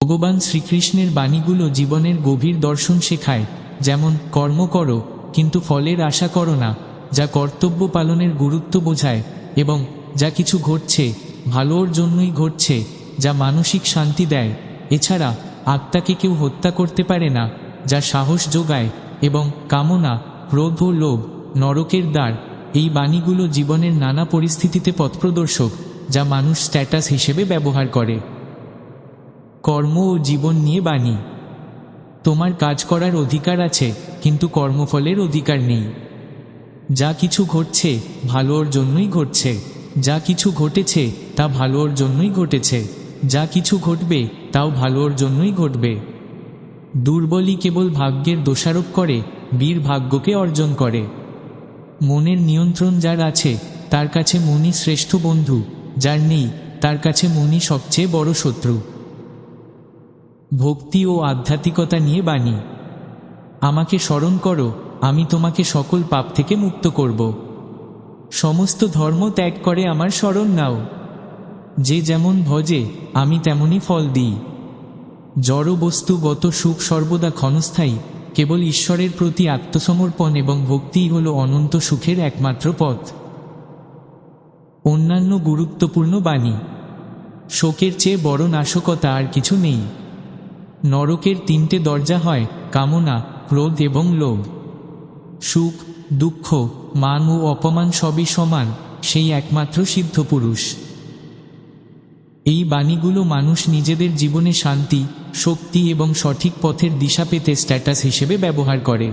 ভগবান শ্রীকৃষ্ণের বাণীগুলো জীবনের গভীর দর্শন শেখায়, যেমন কর্ম করো কিন্তু ফলের আশা করো না, যা কর্তব্য পালনের গুরুত্ব বোঝায়, এবং যা কিছু ঘটছে ভালোর জন্যই ঘটছে, যা মানসিক শান্তি দেয়। এছাড়া আত্মাকে কেউ হত্যা করতে পারে না, যা সাহস যোগায়, এবং কামনা, ক্রোধ ও লোভ নরকের দ্বার। এই বাণীগুলো জীবনের নানা পরিস্থিতিতে পথপ্রদর্শক, যা মানুষ স্ট্যাটাস হিসেবে ব্যবহার করে। কর্ম ও জীবন নিয়ে বাণী। তোমার কাজ করার অধিকার আছে, কিন্তু কর্মফলের অধিকার নেই। যা কিছু ঘটছে ভালোর জন্যই ঘটছে, যা কিছু ঘটেছে তা ভালোর জন্যই ঘটেছে, যা কিছু ঘটবে তাও ভালোর জন্যই ঘটবে। দুর্বলই কেবল ভাগ্যের দোষারোপ করে, বীর ভাগ্যকে অর্জন করে। মনের নিয়ন্ত্রণ যার আছে তার কাছে মনই শ্রেষ্ঠ বন্ধু, যার নেই তার কাছে মনই সবচেয়ে বড় শত্রু। ভক্তি ও আধ্যাত্মিকতা নিয়ে বাণী। আমাকে স্মরণ করো, আমি তোমাকে সকল পাপ থেকে মুক্ত করব। সমস্ত ধর্ম ত্যাগ করে আমার শরণ নাও। যে যেমন ভজে আমি তেমনই ফল দিই। জড় বস্তুগত সুখ সর্বদা ক্ষণস্থায়ী, কেবল ঈশ্বরের প্রতি আত্মসমর্পণ এবং ভক্তিই হল অনন্ত সুখের একমাত্র পথ। অন্যান্য গুরুত্বপূর্ণ বাণী। শোকের চেয়ে বড় নাশকতা আর কিছু নেই। নরকের তিনটে দরজা হয়, কামনা, ক্রোধ এবং লোভ। সুখ, দুঃখ, মান ও অপমান সবই সমান, সেই একমাত্র সিদ্ধ পুরুষ। এই বাণীগুলো মানুষ নিজেদের জীবনে শান্তি, শক্তি এবং সঠিক পথের দিশা পেতে স্ট্যাটাস হিসেবে ব্যবহার করে।